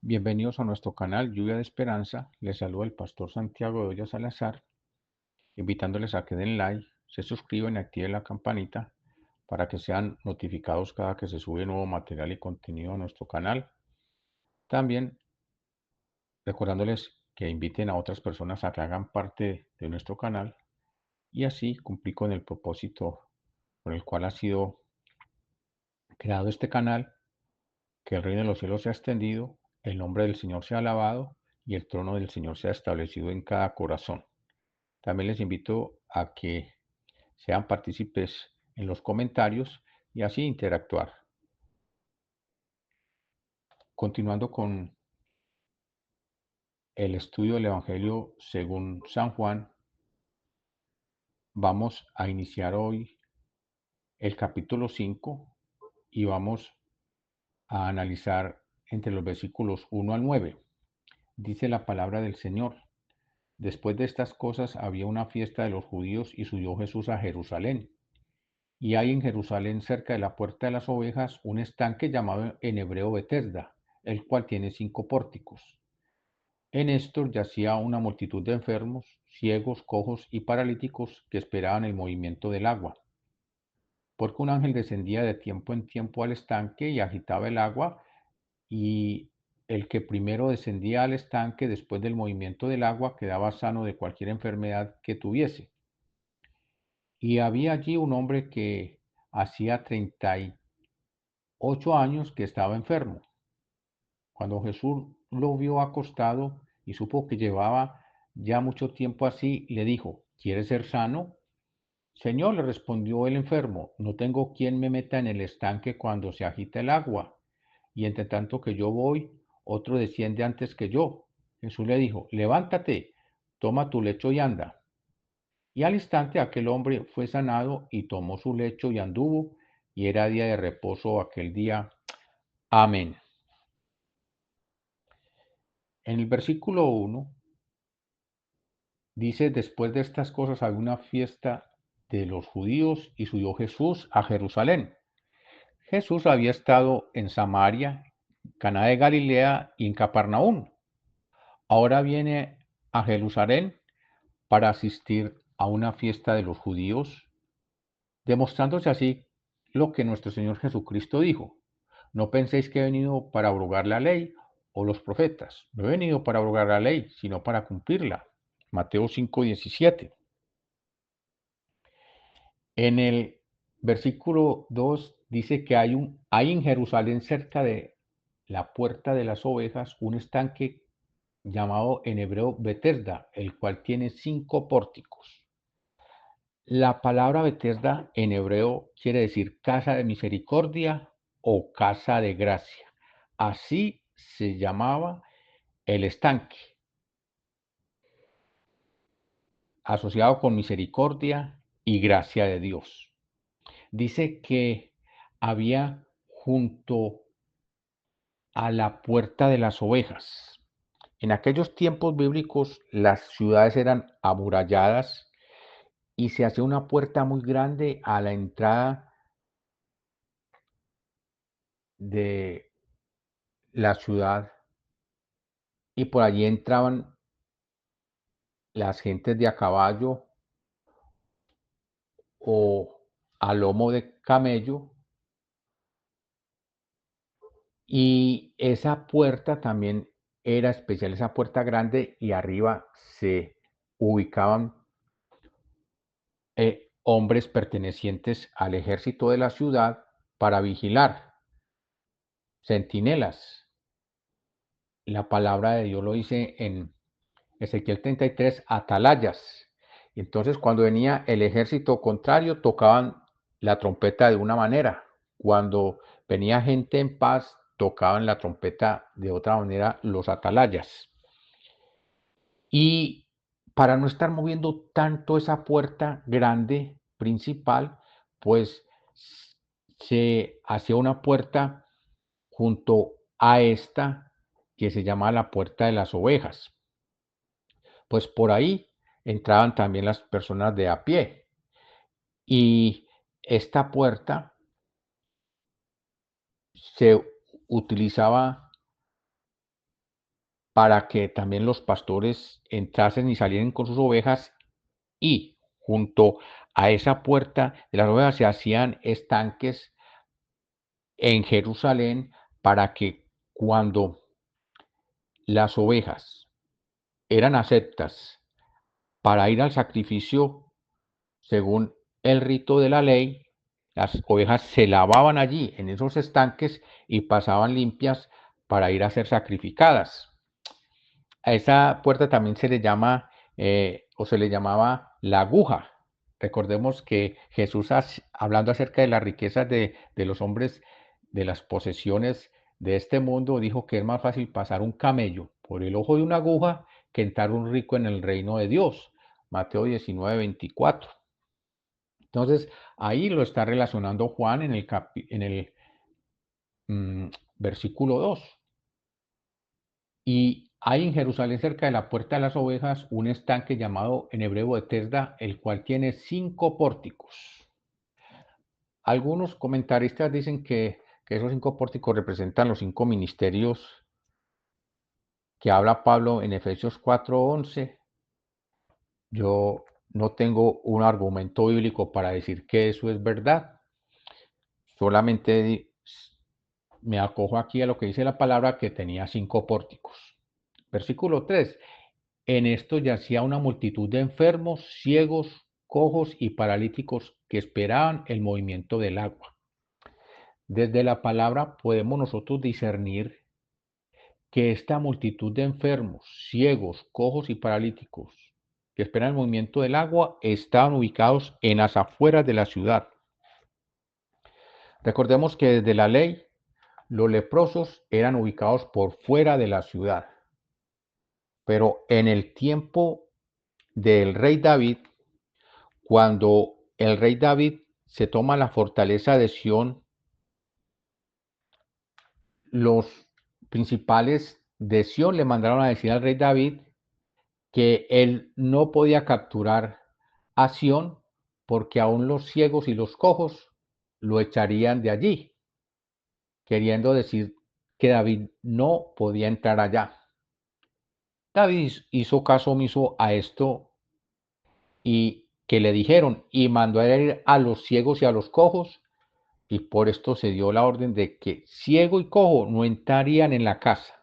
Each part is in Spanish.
Bienvenidos a nuestro canal Lluvia de Esperanza. Les saluda el pastor Santiago de Hoya Salazar, invitándoles a que den like, se suscriban y activen la campanita para que sean notificados cada que se sube nuevo material y contenido a nuestro canal. También recordándoles que inviten a otras personas a que hagan parte de nuestro canal y así cumplir con el propósito por el cual ha sido creado este canal, que el reino de los cielos sea extendido, el nombre del Señor sea alabado y el trono del Señor sea establecido en cada corazón. También les invito a que sean partícipes en los comentarios y así interactuar. Continuando con el estudio del Evangelio según San Juan, vamos a iniciar hoy el capítulo 5 y vamos a analizar entre los versículos 1 al 9. Dice la palabra del Señor: Después de estas cosas había una fiesta de los judíos y subió Jesús a Jerusalén. Y hay en Jerusalén, cerca de la puerta de las ovejas, un estanque llamado en hebreo Betesda, el cual tiene 5 pórticos. En estos yacía una multitud de enfermos, ciegos, cojos y paralíticos que esperaban el movimiento del agua. Porque un ángel descendía de tiempo en tiempo al estanque y agitaba el agua, y el que primero descendía al estanque después del movimiento del agua quedaba sano de cualquier enfermedad que tuviese. Y había allí un hombre que hacía 38 años que estaba enfermo. Cuando Jesús lo vio acostado y supo que llevaba ya mucho tiempo así, le dijo: ¿Quieres ser sano? Señor, le respondió el enfermo, no tengo quien me meta en el estanque cuando se agita el agua, y entre tanto que yo voy, otro desciende antes que yo. Jesús le dijo: levántate, toma tu lecho y anda. Y al instante aquel hombre fue sanado y tomó su lecho y anduvo, y era día de reposo aquel día. Amén. En el versículo 1 dice: después de estas cosas había una fiesta de los judíos y subió Jesús a Jerusalén. Jesús había estado en Samaria, Caná de Galilea y en Capernaum. Ahora viene a Jerusalén para asistir a una fiesta de los judíos, demostrándose así lo que nuestro Señor Jesucristo dijo: no penséis que he venido para abrogar la ley o los profetas. No he venido para abrogar la ley, sino para cumplirla. Mateo 5:17. En el versículo 2 dice que hay en Jerusalén, cerca de la puerta de las ovejas, un estanque llamado en hebreo Betesda, el cual tiene 5 pórticos. La palabra Betesda en hebreo quiere decir casa de misericordia o casa de gracia. Así se llamaba el estanque, asociado con misericordia y gracia de Dios. Dice que había junto a la puerta de las ovejas. En aquellos tiempos bíblicos las ciudades eran amuralladas y se hacía una puerta muy grande a la entrada de la ciudad, y por allí entraban las gentes de a caballo o a lomo de camello, y esa puerta también era especial, esa puerta grande, y arriba se ubicaban hombres pertenecientes al ejército de la ciudad para vigilar, centinelas. La palabra de Dios lo dice en Ezequiel 33, atalayas. Y entonces, cuando venía el ejército contrario, tocaban la trompeta de una manera. Cuando venía gente en paz, tocaban la trompeta de otra manera los atalayas. Y para no estar moviendo tanto esa puerta grande principal, pues se hacía una puerta junto a esta que se llama la puerta de las ovejas. Pues por ahí entraban también las personas de a pie. Y esta puerta se utilizaba para que también los pastores entrasen y salieran con sus ovejas, y junto a esa puerta de las ovejas se hacían estanques en Jerusalén para que cuando las ovejas eran aceptas para ir al sacrificio según el rito de la ley, las ovejas se lavaban allí en esos estanques y pasaban limpias para ir a ser sacrificadas. A esa puerta también se le llama o se le llamaba la aguja. Recordemos que Jesús, hablando acerca de las riquezas de los hombres, de las posesiones de este mundo, dijo que es más fácil pasar un camello por el ojo de una aguja que entrar un rico en el reino de Dios. Mateo 19:24. Entonces, ahí lo está relacionando Juan en el versículo 2. Y hay en Jerusalén, cerca de la puerta de las ovejas, un estanque llamado en hebreo Betesda, el cual tiene 5 pórticos. Algunos comentaristas dicen que esos 5 pórticos representan los 5 ministerios que habla Pablo en Efesios 4:11. Yo no tengo un argumento bíblico para decir que eso es verdad. Solamente me acojo aquí a lo que dice la palabra, que tenía 5 pórticos. Versículo 3. En esto yacía una multitud de enfermos, ciegos, cojos y paralíticos que esperaban el movimiento del agua. Desde la palabra podemos nosotros discernir que esta multitud de enfermos, ciegos, cojos y paralíticos que esperan el movimiento del agua estaban ubicados en las afueras de la ciudad. Recordemos que desde la ley los leprosos eran ubicados por fuera de la ciudad, pero en el tiempo del rey David, cuando el rey David se toma la fortaleza de Sión, los principales de Sión le mandaron a decir al rey David que él no podía capturar a Sión porque aún los ciegos y los cojos lo echarían de allí, queriendo decir que David no podía entrar allá. David hizo caso omiso a esto y que le dijeron, y mandó a ir a los ciegos y a los cojos, y por esto se dio la orden de que ciego y cojo no entrarían en la casa.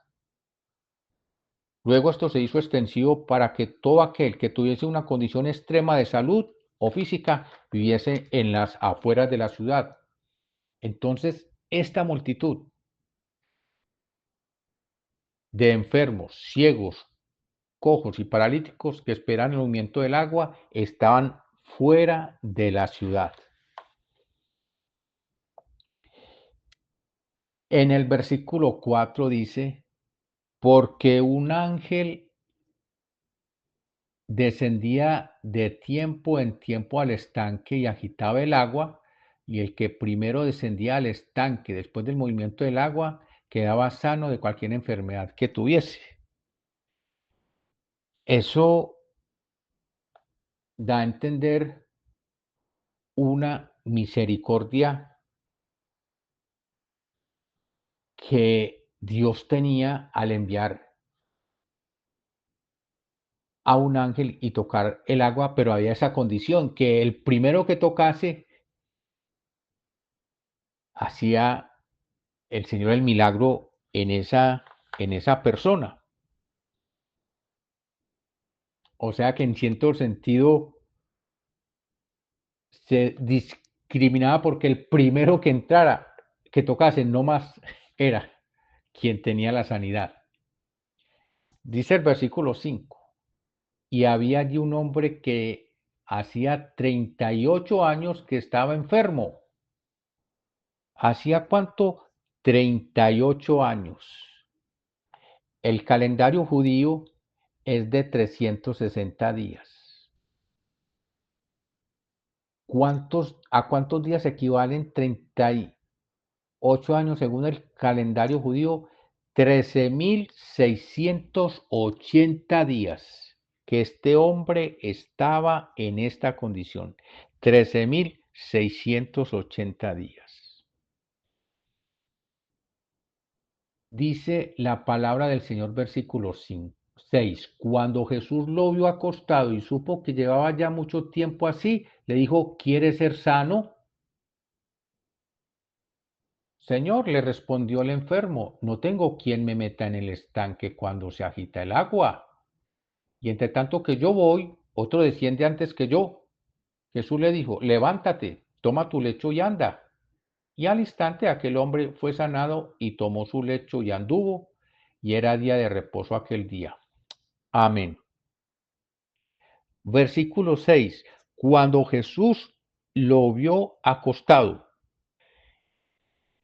Luego esto se hizo extensivo para que todo aquel que tuviese una condición extrema de salud o física viviese en las afueras de la ciudad. Entonces, esta multitud de enfermos, ciegos, cojos y paralíticos que esperan el movimiento del agua estaban fuera de la ciudad. En el versículo 4 dice, porque un ángel descendía de tiempo en tiempo al estanque y agitaba el agua, y el que primero descendía al estanque después del movimiento del agua quedaba sano de cualquier enfermedad que tuviese. Eso da a entender una misericordia que Dios tenía al enviar a un ángel y tocar el agua, pero había esa condición, que el primero que tocase hacía el Señor el milagro en esa persona. O sea que en cierto sentido se discriminaba porque el primero que entrara, que tocase, no más era quien tenía la sanidad. Dice el versículo 5, y había allí un hombre que hacía 38 años que estaba enfermo. ¿Hacía cuánto? 38 años. El calendario judío es de 360 días. ¿A cuántos días equivalen 38 años según el calendario judío? 13.680 días que este hombre estaba en esta condición. 13.680 días. Dice la palabra del Señor, versículo 6. Cuando Jesús lo vio acostado y supo que llevaba ya mucho tiempo así, le dijo, ¿quieres ser sano? Señor, le respondió el enfermo, no tengo quien me meta en el estanque cuando se agita el agua. Y entre tanto que yo voy, otro desciende antes que yo. Jesús le dijo, levántate, toma tu lecho y anda. Y al instante aquel hombre fue sanado y tomó su lecho y anduvo, y era día de reposo aquel día. Amén. Versículo 6. Cuando Jesús lo vio acostado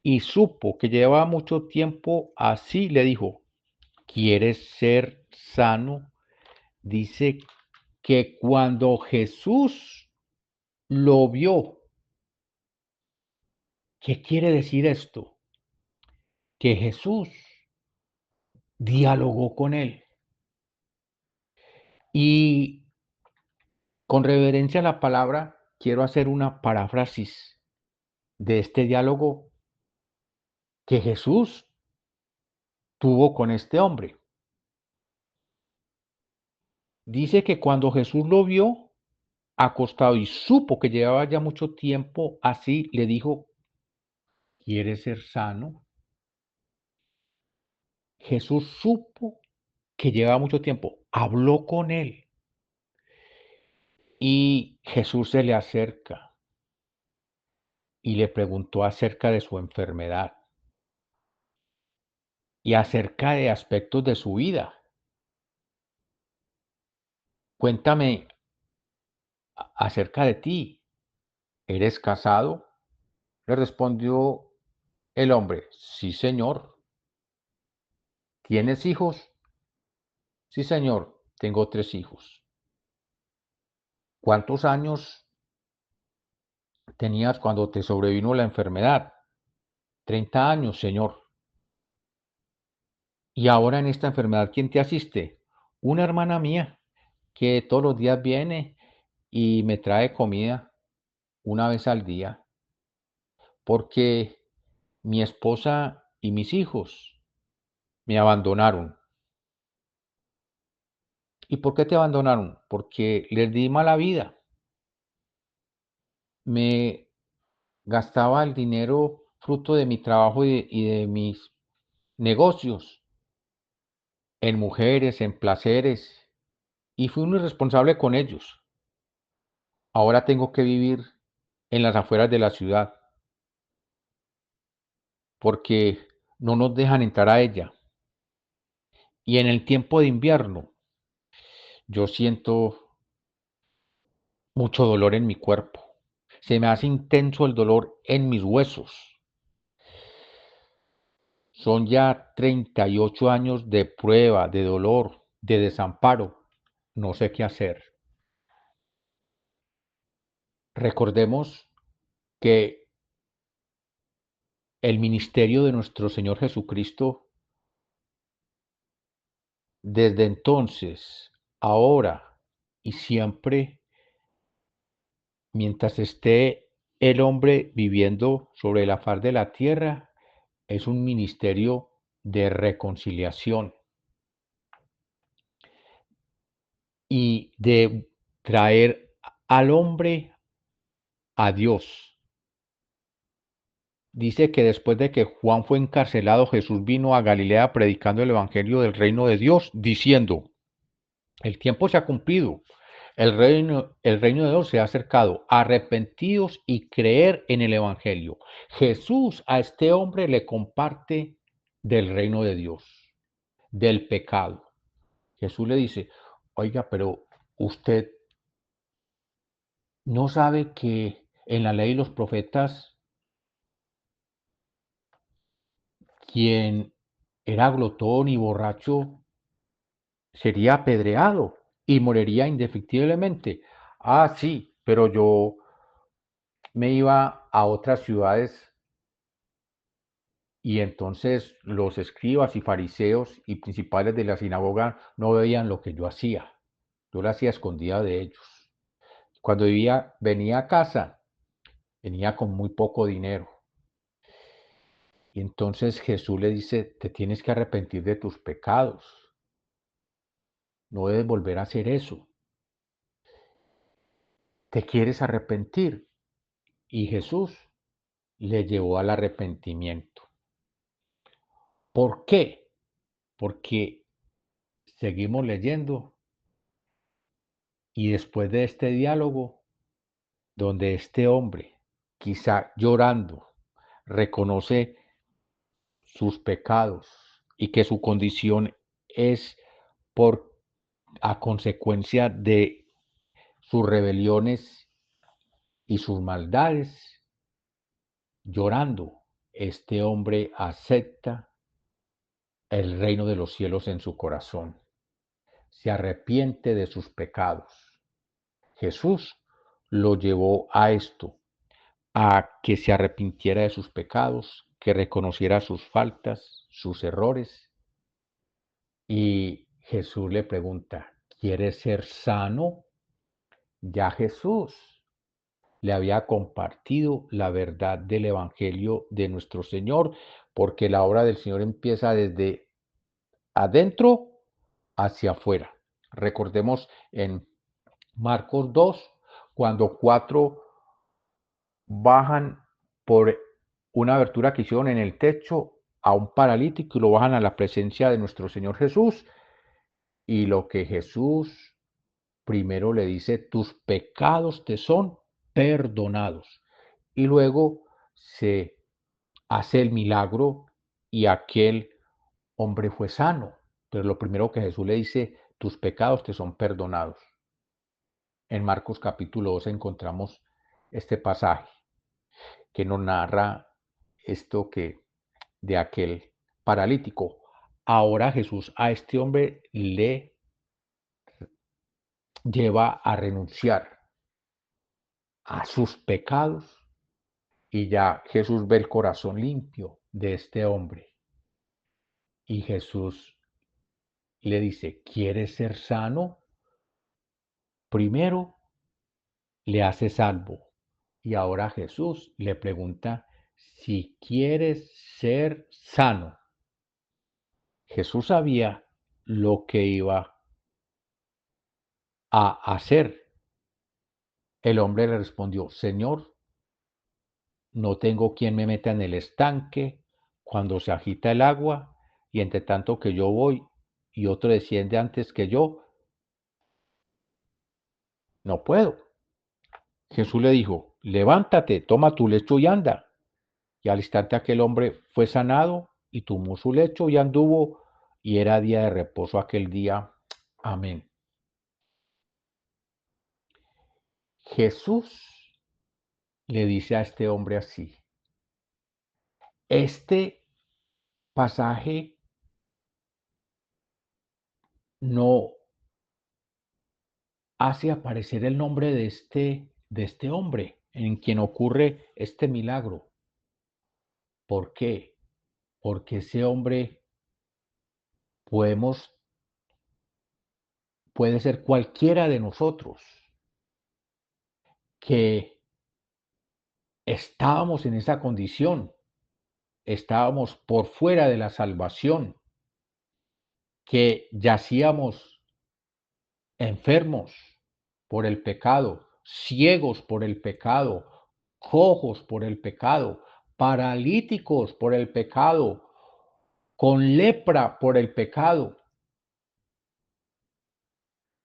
y supo que llevaba mucho tiempo así, le dijo, ¿quieres ser sano? Dice que cuando Jesús lo vio, ¿qué quiere decir esto? Que Jesús dialogó con él. Y con reverencia a la palabra, quiero hacer una paráfrasis de este diálogo que Jesús tuvo con este hombre. Dice que cuando Jesús lo vio acostado y supo que llevaba ya mucho tiempo así, le dijo, ¿quieres ser sano? Jesús supo que llevaba mucho tiempo, habló con él y Jesús se le acerca y le preguntó acerca de su enfermedad y acerca de aspectos de su vida. Cuéntame acerca de ti. ¿Eres casado? Le respondió el hombre, sí, señor. ¿Tienes hijos? Sí, señor, tengo 3 hijos. ¿Cuántos años tenías cuando te sobrevino la enfermedad? 30 años, señor. Y ahora en esta enfermedad, ¿quién te asiste? Una hermana mía que todos los días viene y me trae comida una vez al día, porque mi esposa y mis hijos me abandonaron. ¿Y por qué te abandonaron? Porque les di mala vida. Me gastaba el dinero fruto de mi trabajo y de mis negocios en mujeres, en placeres, y fui un irresponsable con ellos. Ahora tengo que vivir en las afueras de la ciudad porque no nos dejan entrar a ella. Y en el tiempo de invierno yo siento mucho dolor en mi cuerpo. Se me hace intenso el dolor en mis huesos. Son ya 38 años de prueba, de dolor, de desamparo. No sé qué hacer. Recordemos que el ministerio de nuestro Señor Jesucristo, desde entonces, ahora y siempre, mientras esté el hombre viviendo sobre la faz de la tierra, es un ministerio de reconciliación y de traer al hombre a Dios. Dice que después de que Juan fue encarcelado, Jesús vino a Galilea predicando el evangelio del reino de Dios, diciendo, el tiempo se ha cumplido, el reino de Dios se ha acercado, arrepentidos y creer en el evangelio. Jesús a este hombre le comparte del reino de Dios, del pecado. Jesús le dice, oiga, pero usted no sabe que en la ley y los profetas, quien era glotón y borracho sería apedreado y moriría indefectiblemente. Ah, sí, pero yo me iba a otras ciudades y entonces los escribas y fariseos y principales de la sinagoga no veían lo que yo hacía. Yo lo hacía escondida de ellos. Cuando venía a casa, venía con muy poco dinero. Y entonces Jesús le dice, te tienes que arrepentir de tus pecados, no debes volver a hacer eso. ¿Te quieres arrepentir? Y Jesús le llevó al arrepentimiento. ¿Por qué? Porque seguimos leyendo y después de este diálogo, donde este hombre, quizá llorando, reconoce sus pecados y que su condición es por a consecuencia de sus rebeliones y sus maldades, llorando, este hombre acepta el reino de los cielos en su corazón, se arrepiente de sus pecados. Jesús lo llevó a esto, a que se arrepintiera de sus pecados, que reconociera sus faltas, sus errores. Y Jesús le pregunta, ¿quieres ser sano? Ya Jesús le había compartido la verdad del Evangelio de nuestro Señor, porque la obra del Señor empieza desde adentro hacia afuera. Recordemos en Marcos 2, cuando 4 bajan por una abertura que hicieron en el techo a un paralítico y lo bajan a la presencia de nuestro Señor Jesús. Y lo que Jesús primero le dice, tus pecados te son perdonados. Y luego se hace el milagro y aquel hombre fue sano. Pero lo primero que Jesús le dice, tus pecados te son perdonados. En Marcos capítulo 2 encontramos este pasaje que nos narra esto que de aquel paralítico. Ahora Jesús a este hombre le lleva a renunciar a sus pecados y ya Jesús ve el corazón limpio de este hombre. Y Jesús le dice, ¿quieres ser sano? Primero le hace salvo. Y ahora Jesús le pregunta si quieres ser sano. Jesús sabía lo que iba a hacer. El hombre le respondió, Señor, no tengo quien me meta en el estanque cuando se agita el agua, y entre tanto que yo voy y otro desciende antes que yo, no puedo. Jesús le dijo, levántate, toma tu lecho y anda. Y al instante aquel hombre fue sanado y tomó su lecho y anduvo, y era día de reposo aquel día. Amén. Jesús le dice a este hombre así, este pasaje no hace aparecer el nombre de este hombre en quien ocurre este milagro. ¿Por qué? Porque ese hombre podemos, puede ser cualquiera de nosotros que estábamos en esa condición, estábamos por fuera de la salvación, que yacíamos enfermos por el pecado, ciegos por el pecado, cojos por el pecado, paralíticos por el pecado, con lepra por el pecado.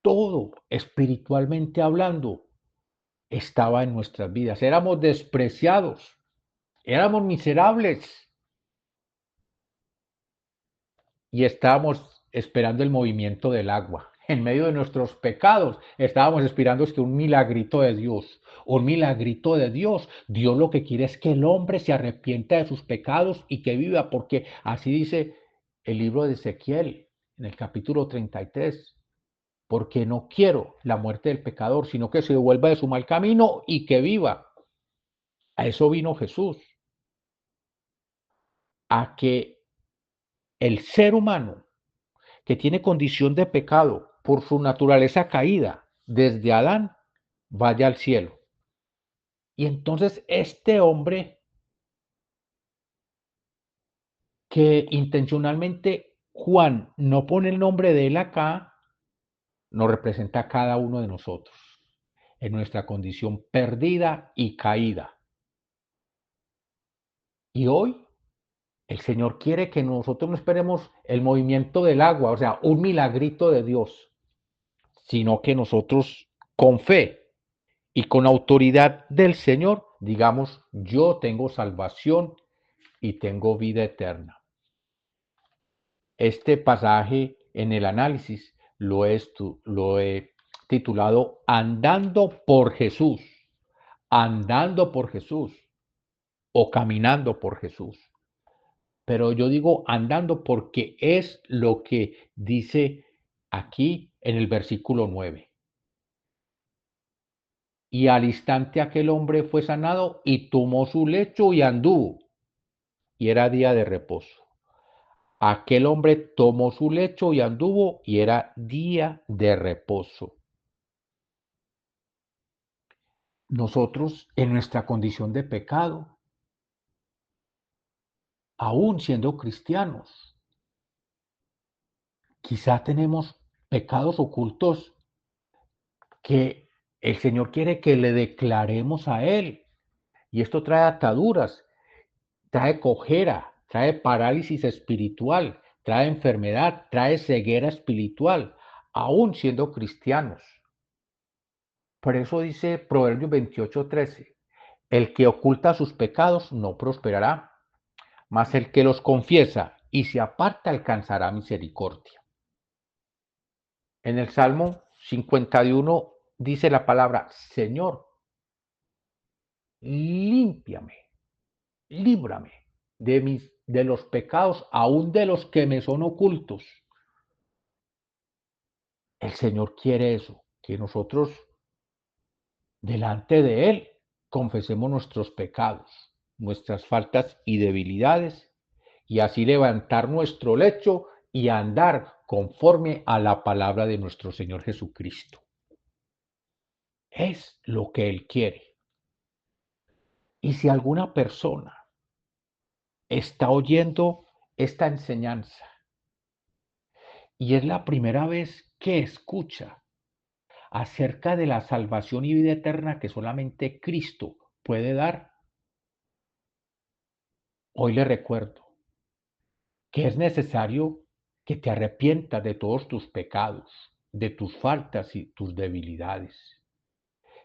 Todo, espiritualmente hablando, estaba en nuestras vidas. Éramos despreciados, éramos miserables y estábamos esperando el movimiento del agua. En medio de nuestros pecados estábamos esperando que un milagrito de Dios, un milagrito de Dios. Dios lo que quiere es que el hombre se arrepienta de sus pecados y que viva, porque así dice el libro de Ezequiel en el capítulo 33. Porque no quiero la muerte del pecador, sino que se devuelva de su mal camino y que viva. A eso vino Jesús, a que el ser humano que tiene condición de pecado por su naturaleza caída desde Adán vaya al cielo. Y entonces este hombre que intencionalmente Juan no pone el nombre de él acá, nos representa a cada uno de nosotros, en nuestra condición perdida y caída. Y hoy el Señor quiere que nosotros no esperemos el movimiento del agua, o sea, un milagrito de Dios, sino que nosotros con fe y con autoridad del Señor digamos, yo tengo salvación y tengo vida eterna. Este pasaje en el análisis lo he titulado andando por Jesús o caminando por Jesús. Pero yo digo andando porque es lo que dice aquí en el versículo 9. Y al instante aquel hombre fue sanado y tomó su lecho y anduvo. Y era día de reposo. Aquel hombre tomó su lecho y anduvo y era día de reposo. Nosotros en nuestra condición de pecado, aún siendo cristianos, quizá tenemos pecados ocultos que el Señor quiere que le declaremos a Él. Y esto trae ataduras, trae cojera, trae parálisis espiritual, trae enfermedad, trae ceguera espiritual, aún siendo cristianos. Por eso dice Proverbios 28:13, el que oculta sus pecados no prosperará, mas el que los confiesa y se aparta alcanzará misericordia. En el Salmo 51 dice la palabra, Señor, límpiame, líbrame de los pecados, aún de los que me son ocultos. El Señor quiere eso, que nosotros delante de Él confesemos nuestros pecados, nuestras faltas y debilidades, y así levantar nuestro lecho y andar conforme a la palabra de nuestro Señor Jesucristo. Es lo que Él quiere. Y si alguna persona está oyendo esta enseñanza y es la primera vez que escucha acerca de la salvación y vida eterna que solamente Cristo puede dar, hoy le recuerdo que es necesario que te arrepientas de todos tus pecados, de tus faltas y tus debilidades,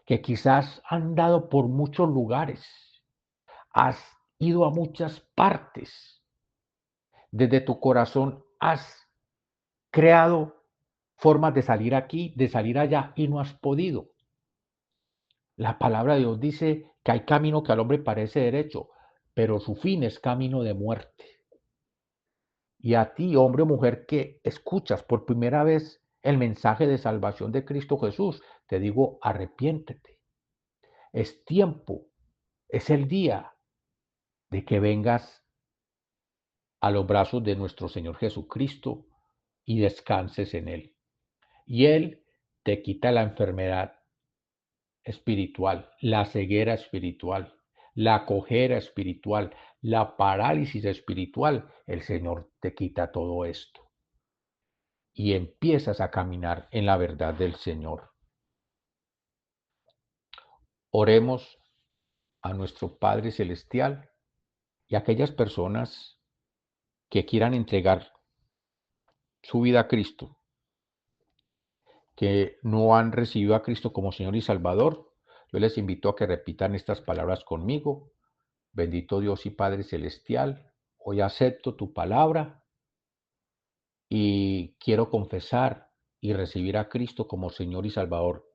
que quizás has andado por muchos lugares, has ido a muchas partes, desde tu corazón has creado formas de salir aquí, de salir allá y no has podido. La palabra de Dios dice que hay camino que al hombre parece derecho, pero su fin es camino de muerte. Y a ti, hombre o mujer que escuchas por primera vez el mensaje de salvación de Cristo Jesús, te digo, arrepiéntete. Es tiempo, es el día de que vengas a los brazos de nuestro Señor Jesucristo y descanses en Él. Y Él te quita la enfermedad espiritual, la ceguera espiritual, la cojera espiritual, la parálisis espiritual. El Señor te quita todo esto y empiezas a caminar en la verdad del Señor. Oremos a nuestro Padre Celestial y a aquellas personas que quieran entregar su vida a Cristo, que no han recibido a Cristo como Señor y Salvador. Yo les invito a que repitan estas palabras conmigo. Bendito Dios y Padre Celestial, hoy acepto tu palabra y quiero confesar y recibir a Cristo como Señor y Salvador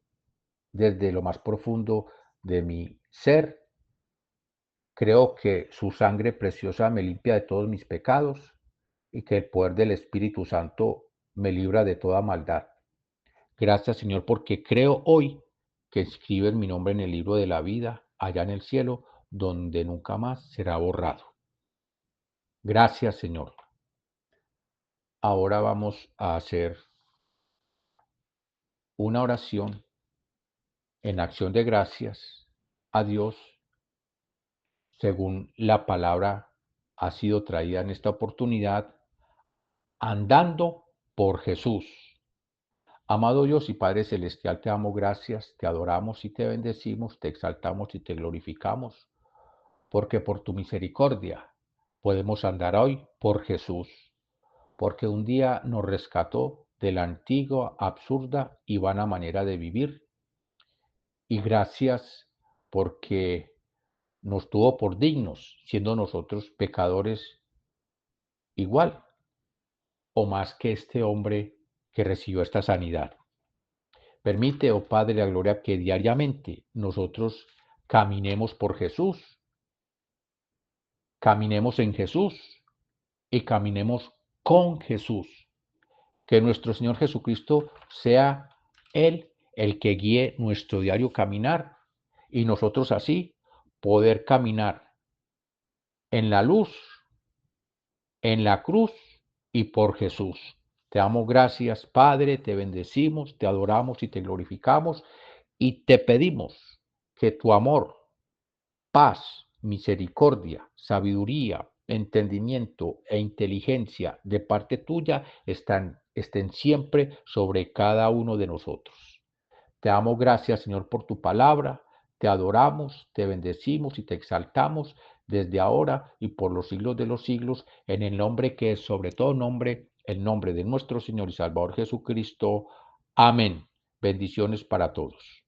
desde lo más profundo de mi ser. Creo que su sangre preciosa me limpia de todos mis pecados y que el poder del Espíritu Santo me libra de toda maldad. Gracias, Señor, porque creo hoy que escribes mi nombre en el libro de la vida, allá en el cielo, donde nunca más será borrado. Gracias, Señor. Ahora vamos a hacer una oración en acción de gracias a Dios según la palabra ha sido traída en esta oportunidad andando por Jesús. Amado Dios y Padre Celestial, te damos gracias, te adoramos y te bendecimos, te exaltamos y te glorificamos, porque por tu misericordia podemos andar hoy por Jesús, porque un día nos rescató de la antigua, absurda y vana manera de vivir. Y gracias porque nos tuvo por dignos, siendo nosotros pecadores igual o más que este hombre que recibió esta sanidad. Permite, oh Padre de la Gloria, que diariamente nosotros caminemos por Jesús, caminemos en Jesús y caminemos con Jesús. Que nuestro Señor Jesucristo sea Él el que guíe nuestro diario caminar y nosotros así poder caminar en la luz, en la cruz y por Jesús. Te damos gracias, Padre, te bendecimos, te adoramos y te glorificamos y te pedimos que tu amor, paz, misericordia, sabiduría, entendimiento e inteligencia de parte tuya estén siempre sobre cada uno de nosotros. Te damos gracias, Señor, por tu palabra. Te adoramos, te bendecimos y te exaltamos desde ahora y por los siglos de los siglos, en el nombre que es sobre todo nombre, el nombre de nuestro Señor y Salvador Jesucristo. Amén. Bendiciones para todos.